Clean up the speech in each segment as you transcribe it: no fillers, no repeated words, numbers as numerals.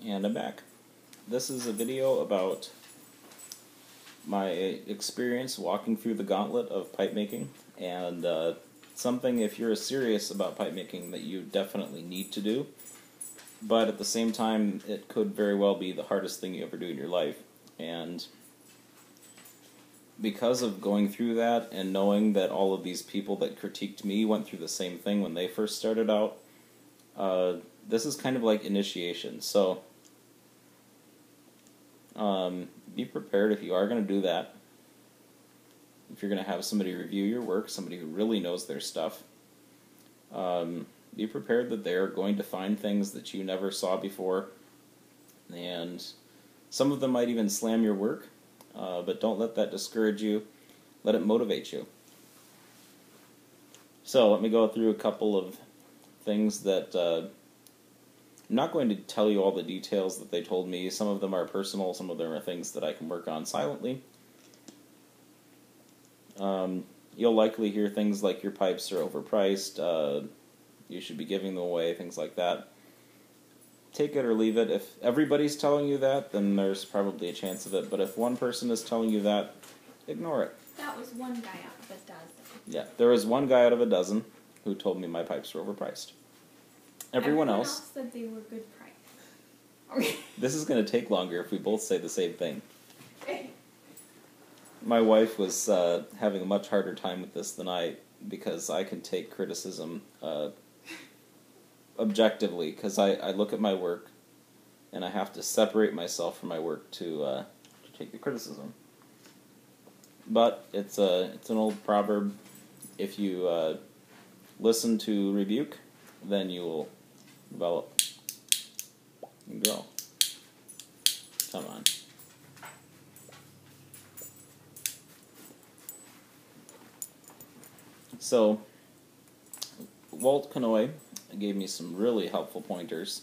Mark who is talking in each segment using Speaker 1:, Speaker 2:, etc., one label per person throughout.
Speaker 1: And I'm back. This is a video about my experience walking through the gauntlet of pipe making, and something, if you're serious about pipe making, that you definitely need to do, but at the same time it could very well be the hardest thing you ever do in your life. And because of going through that and knowing that all of these people that critiqued me went through the same thing when they first started out, this is kind of like initiation. So be prepared if you are going to do that. If you're going to have somebody review your work, somebody who really knows their stuff, be prepared that they're going to find things that you never saw before, and some of them might even slam your work, but don't let that discourage you. Let it motivate you. So let me go through a couple of things that I'm not going to tell you all the details that they told me. Some of them are personal, some of them are things that I can work on silently. You'll likely hear things like your pipes are overpriced, you should be giving them away, things like that. Take it or leave it. If everybody's telling you that, then there's probably a chance of it. But if one person is telling you that, ignore it.
Speaker 2: That was one guy out of a dozen.
Speaker 1: Yeah, there was one guy out of a dozen who told me my pipes were overpriced. Everyone else
Speaker 2: said they were good price.
Speaker 1: This is going to take longer if we both say the same thing. My wife was having a much harder time with this than I, because I can take criticism objectively, because I look at my work and I have to separate myself from my work to take the criticism. But it's an old proverb: if you listen to rebuke, then you will develop and grow. Come on. So, Walt Kanoy gave me some really helpful pointers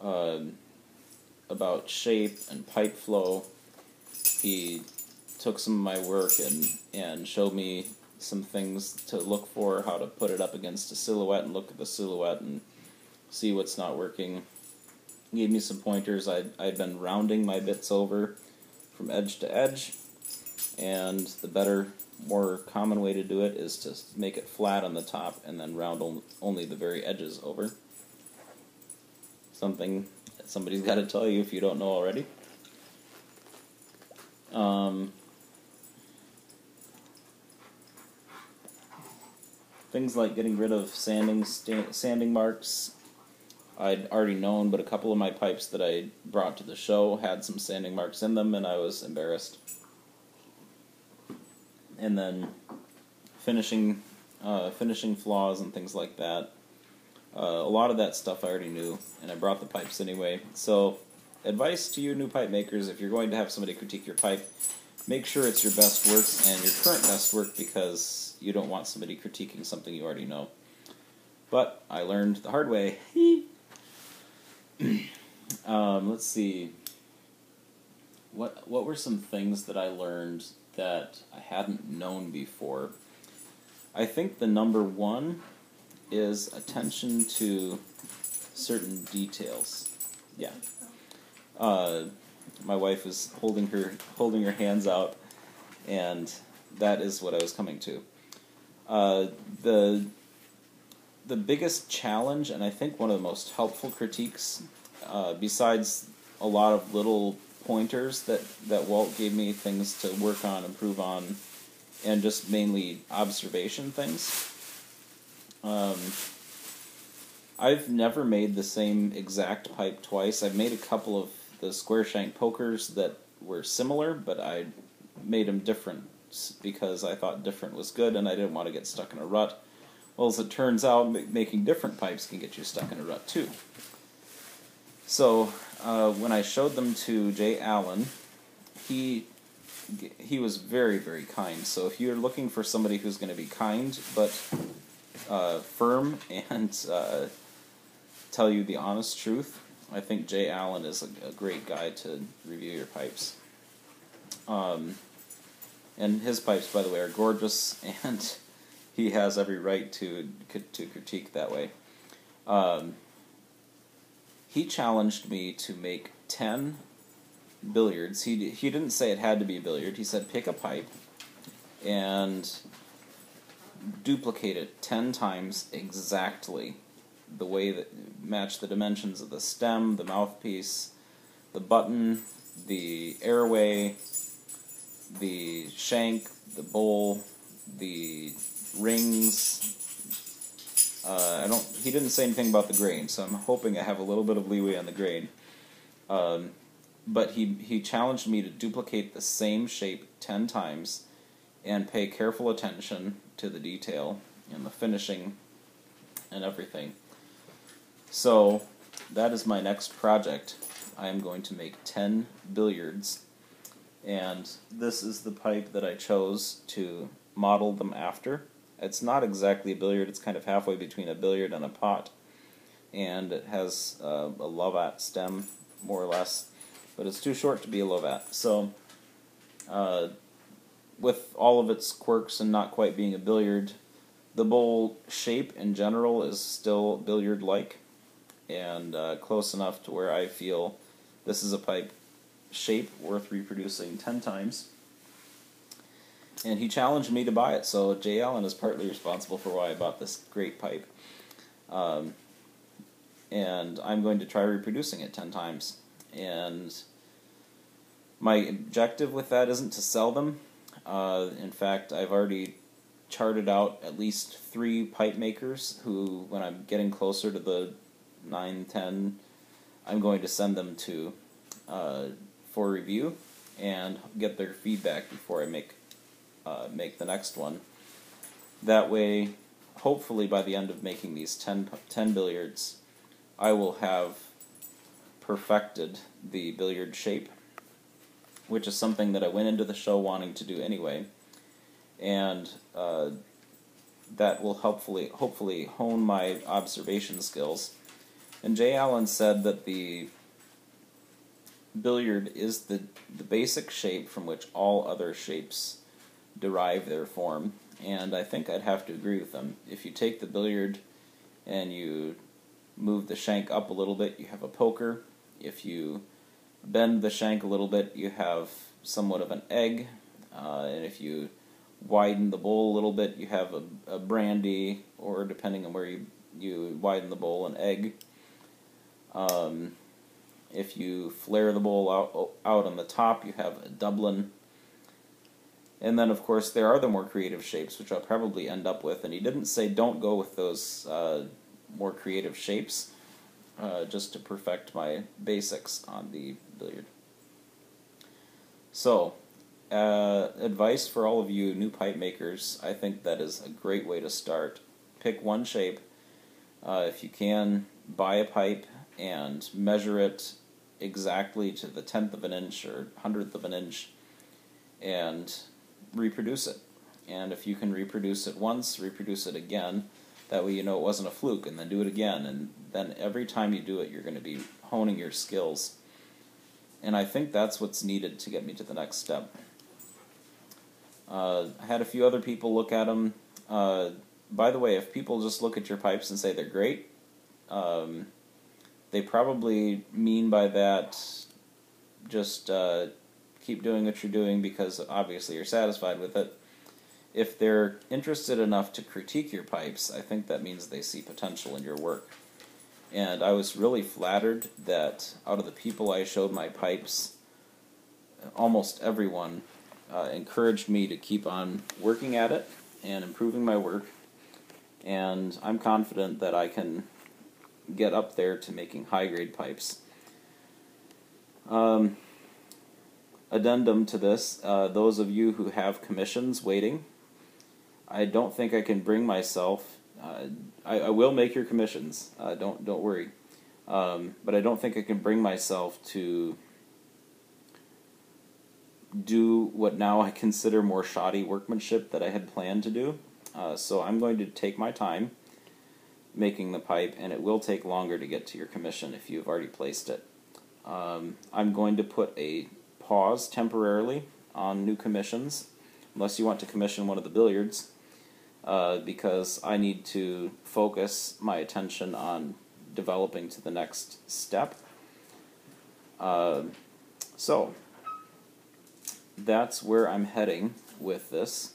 Speaker 1: about shape and pipe flow. He took some of my work and showed me some things to look for, how to put it up against a silhouette and look at the silhouette and see what's not working. He gave me some pointers. I'd been rounding my bits over from edge to edge, and the better, more common way to do it is to make it flat on the top and then round only the very edges over. Something that somebody's got to tell you if you don't know already. Things like getting rid of sanding marks, I'd already known, but a couple of my pipes that I brought to the show had some sanding marks in them, and I was embarrassed. And then finishing flaws and things like that. A lot of that stuff I already knew, and I brought the pipes anyway. So, advice to you new pipe makers: if you're going to have somebody critique your pipe, make sure it's your best work and your current best work, because you don't want somebody critiquing something you already know. But I learned the hard way. Let's see. What were some things that I learned that I hadn't known before? I think the number one is attention to certain details. Yeah. My wife is holding her hands out, and that is what I was coming to. The biggest challenge, and I think one of the most helpful critiques, besides a lot of little pointers that Walt gave me, things to work on, improve on, and just mainly observation things. I've never made the same exact pipe twice. I've made a couple of the square shank pokers that were similar, but I made them different because I thought different was good, and I didn't want to get stuck in a rut. Well, as it turns out, making different pipes can get you stuck in a rut too. So when I showed them to Jay Allen, he was very, very kind. So if you're looking for somebody who's going to be kind but firm and tell you the honest truth, I think Jay Allen is a great guy to review your pipes. And his pipes, by the way, are gorgeous, and he has every right to critique that way. he challenged me to make 10 billiards. He didn't say it had to be a billiard. He said pick a pipe and duplicate it 10 times exactly the way that match the dimensions of the stem, the mouthpiece, the button, the airway, the shank, the bowl, the rings. He didn't say anything about the grain, so I'm hoping I have a little bit of leeway on the grain. But he challenged me to duplicate the same shape 10 times and pay careful attention to the detail and the finishing and everything. So that is my next project. I am going to make 10 billiards, and this is the pipe that I chose to model them after. It's not exactly a billiard, it's kind of halfway between a billiard and a pot, and it has a Lovat stem, more or less, but it's too short to be a Lovat. So, with all of its quirks and not quite being a billiard, the bowl shape in general is still billiard-like, and close enough to where I feel this is a pipe shape worth reproducing 10 times. And he challenged me to buy it, so Jay Allen is partly responsible for why I bought this great pipe. And I'm going to try reproducing it 10 times. And my objective with that isn't to sell them. In fact, I've already charted out at least 3 pipe makers who, when I'm getting closer to the 9, 10, I'm going to send them to for review and get their feedback before I make the next one. That way, hopefully by the end of making these 10 billiards, I will have perfected the billiard shape, which is something that I went into the show wanting to do anyway, and that will hopefully hone my observation skills. And Jay Allen said that the billiard is the basic shape from which all other shapes derive their form, and I think I'd have to agree with them. If you take the billiard and you move the shank up a little bit, you have a poker. If you bend the shank a little bit, you have somewhat of an egg, and if you widen the bowl a little bit, you have a brandy, or depending on where you widen the bowl, an egg. If you flare the bowl out on the top, you have a Dublin. And then, of course, there are the more creative shapes, which I'll probably end up with. And he didn't say don't go with those more creative shapes, just to perfect my basics on the billiard. So, advice for all of you new pipe makers, I think that is a great way to start. Pick one shape. If you can, buy a pipe and measure it exactly to the 10th of an inch or 100th of an inch, and reproduce it. And if you can reproduce it once, reproduce it again. That way you know it wasn't a fluke, and then do it again. And then every time you do it, you're going to be honing your skills. And I think that's what's needed to get me to the next step. I had a few other people look at them. By the way, if people just look at your pipes and say they're great, they probably mean by that just keep doing what you're doing because obviously you're satisfied with it. If they're interested enough to critique your pipes, I think that means they see potential in your work. And I was really flattered that out of the people I showed my pipes, almost everyone encouraged me to keep on working at it and improving my work. And I'm confident that I can get up there to making high-grade pipes. Addendum to this, those of you who have commissions waiting, I don't think I can bring myself. I will make your commissions. Don't worry. But I don't think I can bring myself to do what now I consider more shoddy workmanship that I had planned to do. So I'm going to take my time making the pipe, and it will take longer to get to your commission if you've already placed it. I'm going to put a pause temporarily on new commissions, unless you want to commission one of the billiards, because I need to focus my attention on developing to the next step. So that's where I'm heading with this,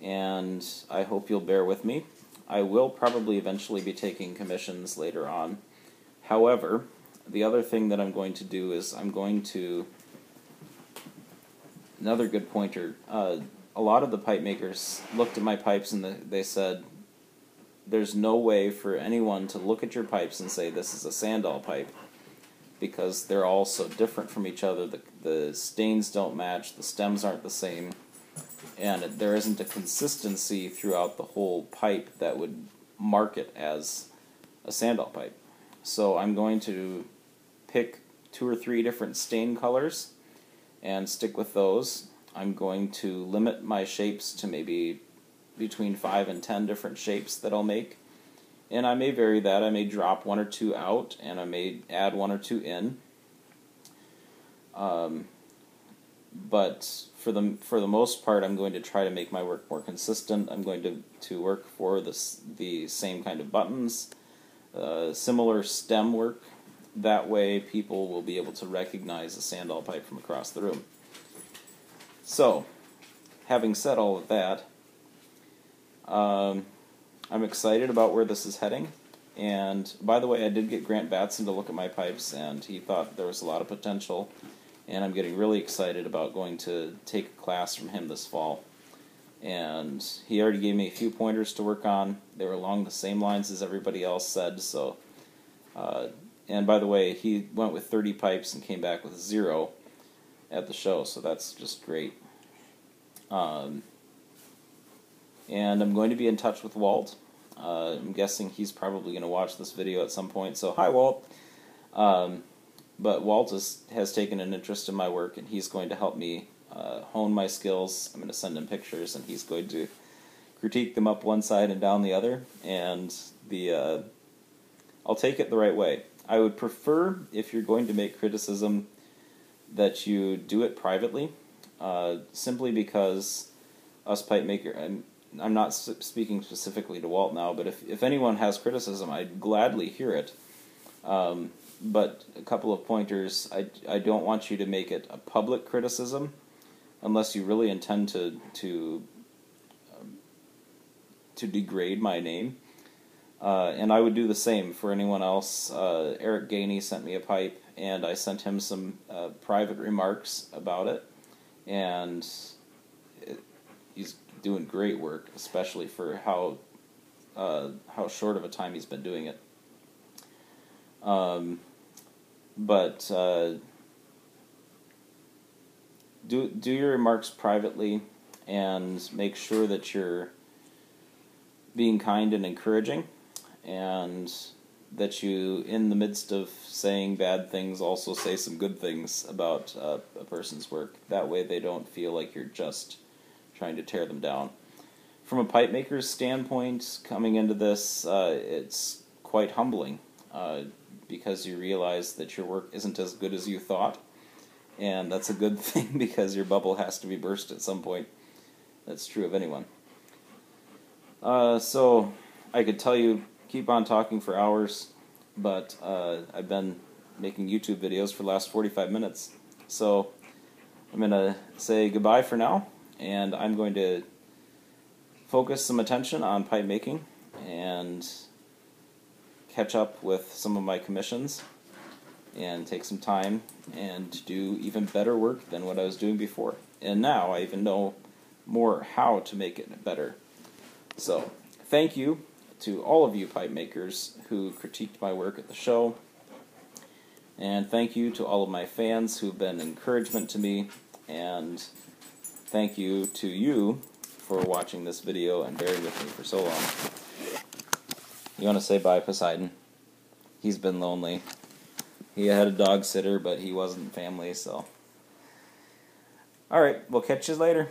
Speaker 1: and I hope you'll bear with me. I will probably eventually be taking commissions later on. However, the other thing that I'm going to do is another good pointer, a lot of the pipe makers looked at my pipes and they said, there's no way for anyone to look at your pipes and say this is a Sandal pipe, because they're all so different from each other. The stains don't match, the stems aren't the same, and there isn't a consistency throughout the whole pipe that would mark it as a Sandal pipe. So I'm going to pick 2 or 3 different stain colors and stick with those. I'm going to limit my shapes to maybe between 5 and 10 different shapes that I'll make. And I may vary that. I may drop 1 or 2 out, and I may add 1 or 2 in. But for the most part, I'm going to try to make my work more consistent. I'm going to work for the same kind of buttons, similar stem work. That way people will be able to recognize a Sandal pipe from across the room. So, having said all of that, I'm excited about where this is heading. And by the way, I did get Grant Batson to look at my pipes, and he thought there was a lot of potential. And I'm getting really excited about going to take a class from him this fall. And he already gave me a few pointers to work on. They were along the same lines as everybody else said. So, and by the way, he went with 30 pipes and came back with 0 at the show. So that's just great. And I'm going to be in touch with Walt. I'm guessing he's probably going to watch this video at some point. So hi, Walt. But Walt has taken an interest in my work, and he's going to help me hone my skills. I'm going to send him pictures, and he's going to critique them up one side and down the other. And I'll take it the right way. I would prefer, if you're going to make criticism, that you do it privately, simply because us pipe maker, I'm not speaking specifically to Walt now, but if anyone has criticism, I'd gladly hear it. But a couple of pointers, I don't want you to make it a public criticism unless you really intend to degrade my name. And I would do the same for anyone else. Eric Gainey sent me a pipe, and I sent him some private remarks about it, and he's doing great work, especially for how short of a time he's been doing it. But do your remarks privately, and make sure that you're being kind and encouraging, and that you, in the midst of saying bad things, also say some good things about a person's work. That way they don't feel like you're just trying to tear them down. From a pipe maker's standpoint, coming into this, it's quite humbling, because you realize that your work isn't as good as you thought, and that's a good thing, because your bubble has to be burst at some point. That's true of anyone. So I could tell you, keep on talking for hours, but I've been making YouTube videos for the last 45 minutes. So I'm going to say goodbye for now, and I'm going to focus some attention on pipe making and catch up with some of my commissions and take some time and do even better work than what I was doing before. And now I even know more how to make it better. So, thank you to all of you pipe makers who critiqued my work at the show. And thank you to all of my fans who've been encouragement to me. And thank you to you for watching this video and bearing with me for so long. You want to say bye, Poseidon? He's been lonely. He had a dog sitter, but he wasn't family, so. Alright, we'll catch you later.